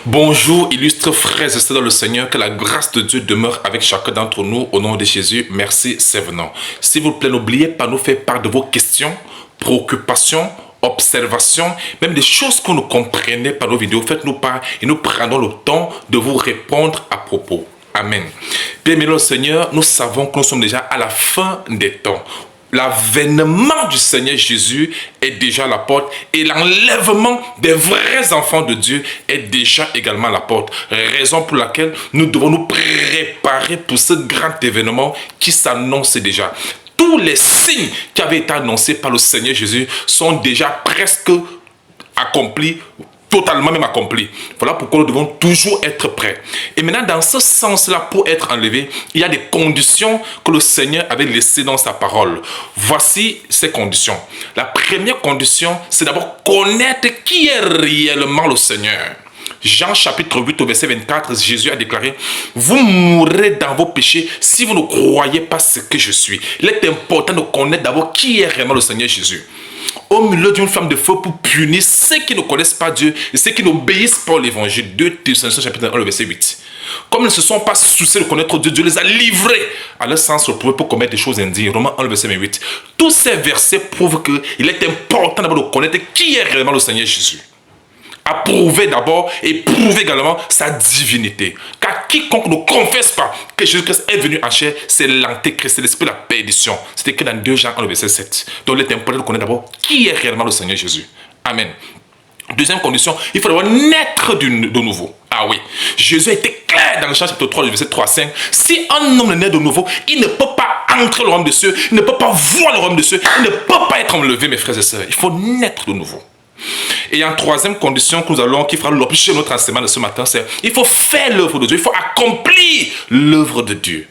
Bonjour, illustres frères et sœurs dans le Seigneur, que la grâce de Dieu demeure avec chacun d'entre nous au nom de Jésus. Merci, c'est venant. S'il vous plaît, n'oubliez pas de nous faire part de vos questions, préoccupations, observations, même des choses que vous ne comprenez pas nos vidéos. Faites-nous part et nous prendrons le temps de vous répondre à propos. Amen. Bien-aimés le Seigneur, nous savons que nous sommes déjà à la fin des temps. L'avènement du Seigneur Jésus est déjà à la porte et l'enlèvement des vrais enfants de Dieu est déjà également à la porte. Raison pour laquelle nous devons nous préparer pour ce grand événement qui s'annonce déjà. Tous les signes qui avaient été annoncés par le Seigneur Jésus sont déjà presque accomplis, totalement même accompli. Voilà pourquoi nous devons toujours être prêts. Et maintenant, dans ce sens-là, pour être enlevé, il y a des conditions que le Seigneur avait laissées dans sa parole. Voici ces conditions. La première condition, c'est d'abord connaître qui est réellement le Seigneur. Jean chapitre 8 au verset 24, Jésus a déclaré: vous mourrez dans vos péchés si vous ne croyez pas ce que je suis. Il est important de connaître d'abord qui est réellement le Seigneur Jésus. Au milieu d'une flamme de feu pour punir ceux qui ne connaissent pas Dieu et ceux qui n'obéissent pas à l'évangile. 2 Thessaloniciens chapitre 1, le verset 8. Comme ils ne se sont pas souciés de connaître Dieu, Dieu les a livrés à leur sens reprobé pour commettre des choses indignes. Romains 1, le verset 28. Tous ces versets prouvent qu'il est important d'abord de connaître qui est réellement le Seigneur Jésus. Approuver d'abord et prouver également sa divinité. Car quiconque ne confesse pas que Jésus-Christ est venu en chair, c'est l'antéchrist, c'est l'esprit de la perdition. C'est écrit dans 2 Jean 1, le verset 7. Donc il est important de connaître d'abord qui est réellement le Seigneur Jésus. Amen. Deuxième condition, il faut d'abord naître de nouveau. Ah oui, Jésus a été clair dans le chapitre 3, le verset 3 à 5. Si un homme naît de nouveau, il ne peut pas entrer le royaume de cieux, il ne peut pas voir le royaume de cieux, il ne peut pas être enlevé, mes frères et sœurs. Il faut naître de nouveau. Et en troisième condition qui fera l'objet de notre enseignement de ce matin, c'est il faut faire l'œuvre de Dieu, il faut accomplir l'œuvre de Dieu.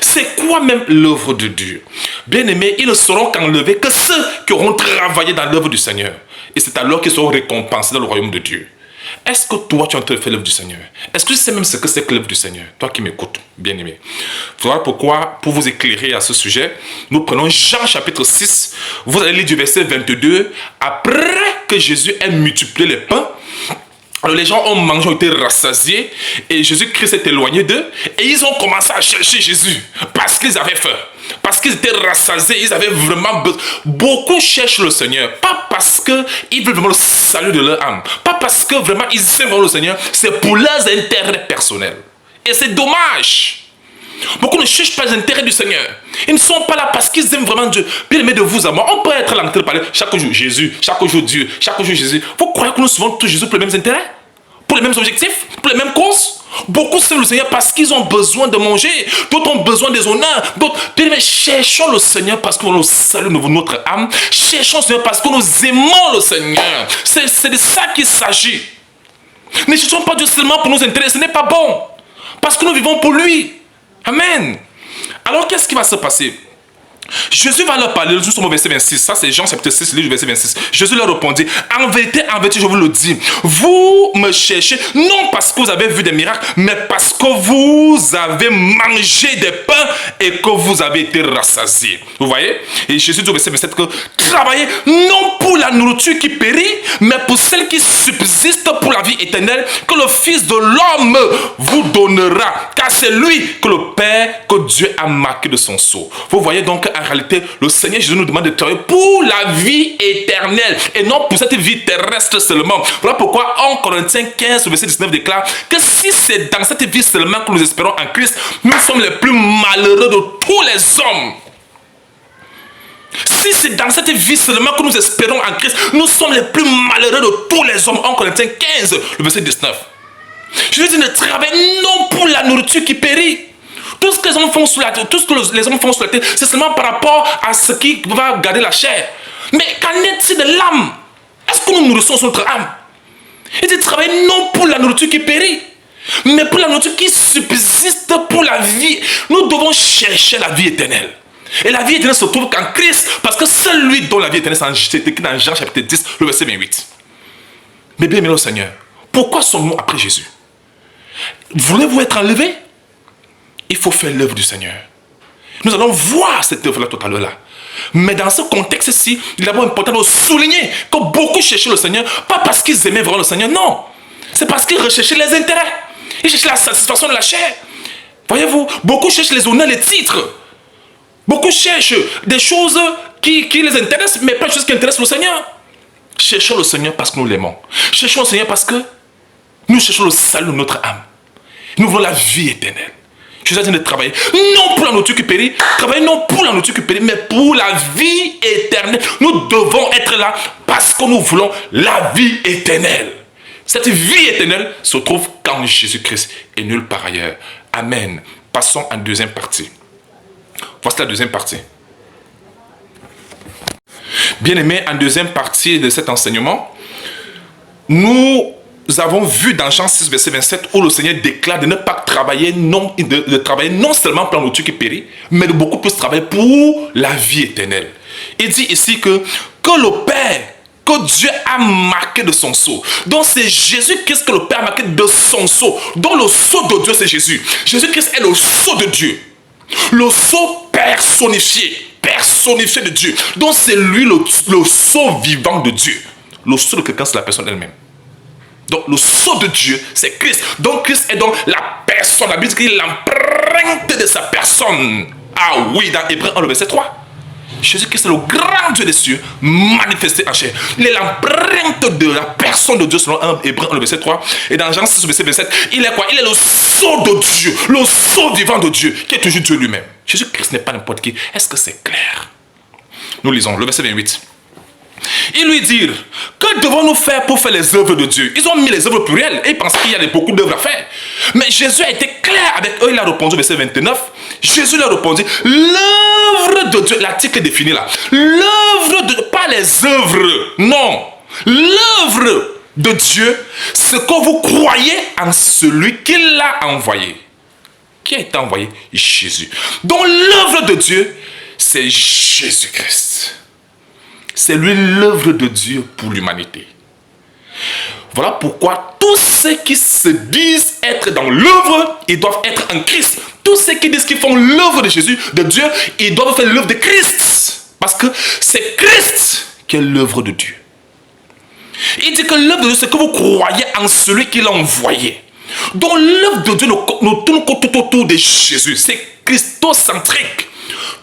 C'est quoi même l'œuvre de Dieu? Bien aimés, ils ne seront qu'enlevés que ceux qui auront travaillé dans l'œuvre du Seigneur. Et c'est alors qu'ils seront récompensés dans le royaume de Dieu. Est-ce que toi, tu es en train de faire l'œuvre du Seigneur? Est-ce que tu sais même ce que c'est que l'œuvre du Seigneur? Toi qui m'écoutes, bien aimé. Voilà pourquoi, pour vous éclairer à ce sujet, nous prenons Jean chapitre 6. Vous allez lire du verset 22. Après que Jésus ait multiplié les pains, alors les gens ont mangé, ont été rassasiés, et Jésus-Christ s'est éloigné d'eux, et ils ont commencé à chercher Jésus, parce qu'ils avaient faim, parce qu'ils étaient rassasiés, ils avaient vraiment besoin. Beaucoup cherchent le Seigneur, pas parce qu'ils veulent vraiment le salut de leur âme, pas parce que vraiment ils aiment vraiment le Seigneur, c'est pour leurs intérêts personnels. Et c'est dommage. Beaucoup ne cherchent pas les intérêts du Seigneur. Ils ne sont pas là parce qu'ils aiment vraiment Dieu. Bien aimé de vous à moi, on peut être là en train de parler chaque jour Jésus, chaque jour Dieu, chaque jour Jésus. Vous croyez que nous suivons tous Jésus pour les mêmes intérêts? Pour les mêmes objectifs? Pour les mêmes causes? Beaucoup servent le Seigneur parce qu'ils ont besoin de manger. D'autres ont besoin des honneurs. D'autres, bien aimé, cherchons le Seigneur parce que nous saluons notre âme. Cherchons le Seigneur parce que nous aimons le Seigneur. C'est de ça qu'il s'agit. Ne cherchons pas Dieu seulement pour nous intéresser. Ce n'est pas bon. Parce que nous vivons pour lui. Amen. Alors, qu'est-ce qui va se passer? Jésus va leur parler, nous sommes au verset 26, ça c'est Jean chapitre 6, le verset 26. Jésus leur répondit: en vérité, je vous le dis, vous me cherchez non parce que vous avez vu des miracles, mais parce que vous avez mangé des pains et que vous avez été rassasiés. Vous voyez? Et Jésus dit au verset 27 que travaillez non pour la nourriture qui périt, mais pour celle qui subsiste pour la vie éternelle, que le Fils de l'homme vous donnera, car c'est lui que le Père, que Dieu a marqué de son sceau. Vous voyez donc, en réalité, le Seigneur Jésus nous demande de travailler pour la vie éternelle et non pour cette vie terrestre seulement. Voilà pourquoi 1 Corinthiens 15, verset 19 déclare que si c'est dans cette vie seulement que nous espérons en Christ, nous sommes les plus malheureux de tous les hommes. Si c'est dans cette vie seulement que nous espérons en Christ, nous sommes les plus malheureux de tous les hommes. 1 Corinthiens 15, le verset 19. Jésus dit: ne travaillez non pour la nourriture qui périt. Tout ce que les hommes font sur la terre, c'est seulement par rapport à ce qui va garder la chair. Mais qu'en est-il de l'âme? Est-ce que nous nourrissons notre âme? Il dit: travaillez non pour la nourriture qui périt, mais pour la nourriture qui subsiste pour la vie. Nous devons chercher la vie éternelle. Et la vie éternelle se trouve qu'en Christ, parce que seul lui dont la vie éternelle, c'est écrit dans Jean chapitre 10, le verset 28. Mais bien aimé le Seigneur, pourquoi sommes-nous après Jésus? Voulez-vous être enlevé? Il faut faire l'œuvre du Seigneur. Nous allons voir cette œuvre-là tout à l'heure. Mais dans ce contexte-ci, il est d'abord important de souligner que beaucoup cherchaient le Seigneur, pas parce qu'ils aimaient vraiment le Seigneur, non. C'est parce qu'ils recherchaient les intérêts. Ils cherchaient la satisfaction de la chair. Voyez-vous, beaucoup cherchent les honneurs, les titres. Beaucoup cherchent des choses qui les intéressent, mais pas des choses qui intéressent le Seigneur. Cherchons le Seigneur parce que nous l'aimons. Cherchons le Seigneur parce que nous cherchons le salut de notre âme. Nous voulons la vie éternelle. Je suis en train de travailler, non pour la nourriture qui périt, travailler non pour la nourriture qui périt, mais pour la vie éternelle. Nous devons être là parce que nous voulons la vie éternelle. Cette vie éternelle se trouve qu'en Jésus-Christ et nulle part ailleurs. Amen. Passons en deuxième partie. Voici la deuxième partie. Bien-aimés, en deuxième partie de cet enseignement, nous avons vu dans Jean 6, verset 27, où le Seigneur déclare de ne pas travailler, de travailler non seulement pour la nourriture qui périt, mais de beaucoup plus travailler pour la vie éternelle. Il dit ici que le Père, que Dieu a marqué de son sceau. Donc c'est Jésus-Christ que le Père a marqué de son sceau. Donc le sceau de Dieu, c'est Jésus. Jésus-Christ est le sceau de Dieu. Le sceau personnifié de Dieu. Donc c'est lui le sceau vivant de Dieu. Le sceau de quelqu'un, c'est la personne elle-même. Donc le sceau de Dieu, c'est Christ. Donc Christ est donc la personne. La Bible dit qu'il est l'empreinte de sa personne. Ah oui, dans Hébreux 1, le verset 3. Jésus-Christ est le grand Dieu des cieux, manifesté en chair. Il est l'empreinte de la personne de Dieu selon 1 Hébreux 1, le verset 3. Et dans Jean 6, le verset 27, il est quoi? Il est le sceau de Dieu, le sceau vivant de Dieu, qui est toujours Dieu lui-même. Jésus-Christ n'est pas n'importe qui. Est-ce que c'est clair? Nous lisons le verset 28. Ils lui dirent, que devons-nous faire pour faire les œuvres de Dieu? Ils ont mis les œuvres plurielles et ils pensaient qu'il y a beaucoup d'œuvres à faire. Mais Jésus a été clair avec eux. Il a répondu, verset 29. Jésus leur a répondu, l'œuvre de Dieu, l'article est défini là. L'œuvre de, pas les œuvres, non. L'œuvre de Dieu, c'est que vous croyez en celui qui l'a envoyé. Qui a été envoyé? Jésus. Donc l'œuvre de Dieu, c'est Jésus-Christ. C'est lui l'œuvre de Dieu pour l'humanité. Voilà pourquoi tous ceux qui se disent être dans l'œuvre, ils doivent être en Christ. Tous ceux qui disent qu'ils font l'œuvre de Jésus, de Dieu, ils doivent faire l'œuvre de Christ. Parce que c'est Christ qui est l'œuvre de Dieu. Il dit que l'œuvre de Dieu, c'est que vous croyez en celui qui l'a envoyé. Donc l'œuvre de Dieu nous tourne tout autour de Jésus. C'est christocentrique.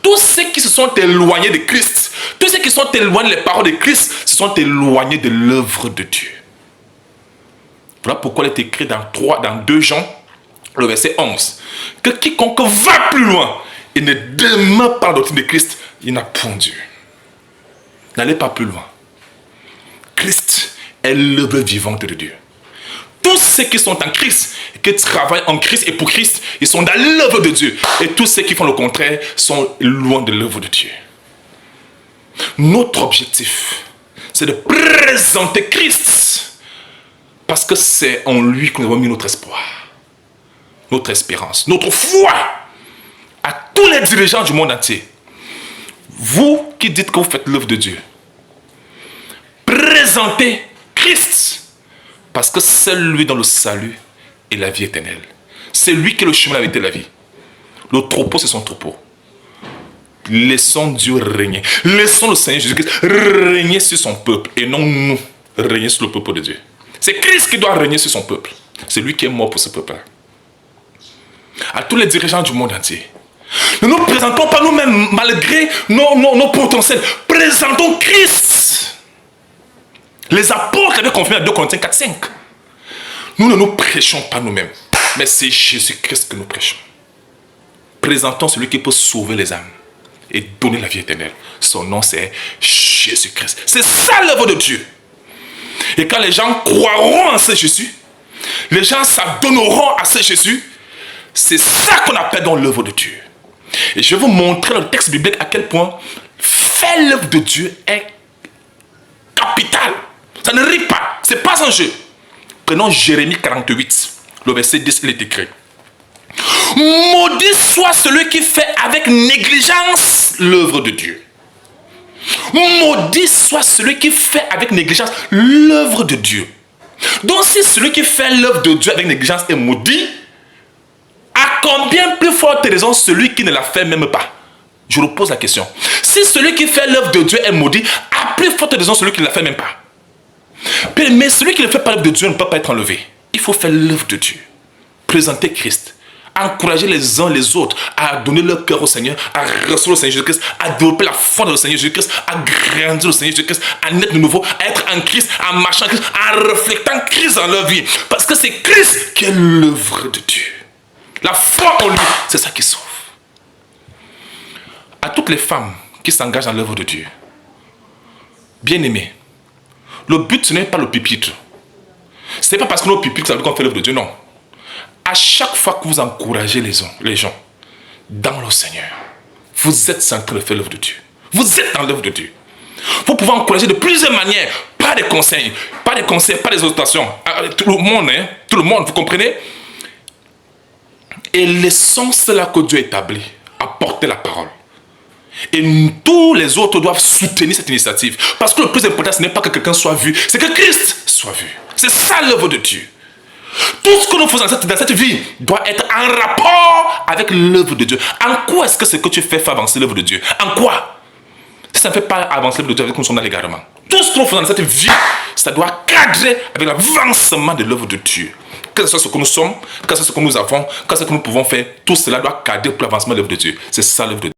Tous ceux qui se sont éloignés de Christ, tous ceux qui sont éloignés des paroles de Christ, se sont éloignés de l'œuvre de Dieu. Voilà pourquoi il est écrit dans 2 Jean, le verset 11, que quiconque va plus loin et ne demeure pas la doctrine de Christ, il n'a point Dieu. N'allez pas plus loin. Christ est l'œuvre vivante de Dieu. Tous ceux qui sont en Christ, qui travaillent en Christ et pour Christ, ils sont dans l'œuvre de Dieu. Et tous ceux qui font le contraire sont loin de l'œuvre de Dieu. Notre objectif, c'est de présenter Christ. Parce que c'est en lui que nous avons mis notre espoir, notre espérance, notre foi. À tous les dirigeants du monde entier, vous qui dites que vous faites l'œuvre de Dieu, présentez Christ. Parce que c'est lui dans le salut et la vie éternelle. C'est lui qui est le chemin, la vérité et la vie. Le troupeau, c'est son troupeau. Laissons Dieu régner. Laissons le Seigneur Jésus-Christ régner sur son peuple. Et non nous régner sur le peuple de Dieu. C'est Christ qui doit régner sur son peuple. C'est lui qui est mort pour ce peuple-là. À tous les dirigeants du monde entier, ne nous présentons pas nous-mêmes malgré nos potentiels. Présentons Christ. Les apôtres avaient confirmé à 2 Corinthiens 4, 5. Nous ne nous prêchons pas nous-mêmes, mais c'est Jésus-Christ que nous prêchons. Présentons celui qui peut sauver les âmes et donner la vie éternelle. Son nom, c'est Jésus-Christ. C'est ça l'œuvre de Dieu. Et quand les gens croiront en ce Jésus, les gens s'adonneront à ce Jésus, c'est ça qu'on appelle dans l'œuvre de Dieu. Et je vais vous montrer dans le texte biblique à quel point faire l'œuvre de Dieu est capital. Ça ne rit pas. Ce n'est pas un jeu. Prenons Jérémie 48. Le verset 10, il est écrit. Maudit soit celui qui fait avec négligence l'œuvre de Dieu. Maudit soit celui qui fait avec négligence l'œuvre de Dieu. Donc si celui qui fait l'œuvre de Dieu avec négligence est maudit, à combien plus forte raison celui qui ne la fait même pas? Je vous pose la question. Si celui qui fait l'œuvre de Dieu est maudit, à plus forte raison celui qui ne la fait même pas. Mais celui qui ne fait pas l'œuvre de Dieu ne peut pas être enlevé. faut faire l'œuvre de Dieu. Présenter Christ. Encourager les uns les autres à donner leur cœur au Seigneur, à recevoir le Seigneur Jésus-Christ, à développer la foi dans le Seigneur Jésus-Christ, à grandir le Seigneur Jésus-Christ, à naître de nouveau, à être en Christ, à marcher en Christ, à refléter Christ dans leur vie. Parce que c'est Christ qui est l'œuvre de Dieu. La foi en lui, c'est ça qui sauve. À toutes les femmes qui s'engagent dans l'œuvre de Dieu, bien-aimées, le but ce n'est pas le pupitre. Ce n'est pas parce que nos pupitres, ça veut dire qu'on fait l'œuvre de Dieu, non. À chaque fois que vous encouragez les gens dans le Seigneur, vous êtes en train de faire l'œuvre de Dieu. Vous êtes dans l'œuvre de Dieu. Vous pouvez encourager de plusieurs manières, pas des conseils, pas des exhortations. Tout le monde, vous comprenez? Et laissons cela que Dieu a établi, apporter la parole. Et tous les autres doivent soutenir cette initiative. Parce que le plus important, ce n'est pas que quelqu'un soit vu, c'est que Christ soit vu. C'est ça l'œuvre de Dieu. Tout ce que nous faisons dans cette vie doit être en rapport avec l'œuvre de Dieu. En quoi est-ce que ce que tu fais avancer l'œuvre de Dieu? En quoi? Si ça ne fait pas avancer l'œuvre de Dieu, avec nous sommes dans l'égarement. Tout ce que nous faisons dans cette vie, ça doit cadrer avec l'avancement de l'œuvre de Dieu. Que ce soit ce que nous sommes, que ce soit ce que nous avons, que ce que nous pouvons faire, tout cela doit cadrer pour l'avancement de l'œuvre de Dieu. C'est ça l'œuvre de Dieu.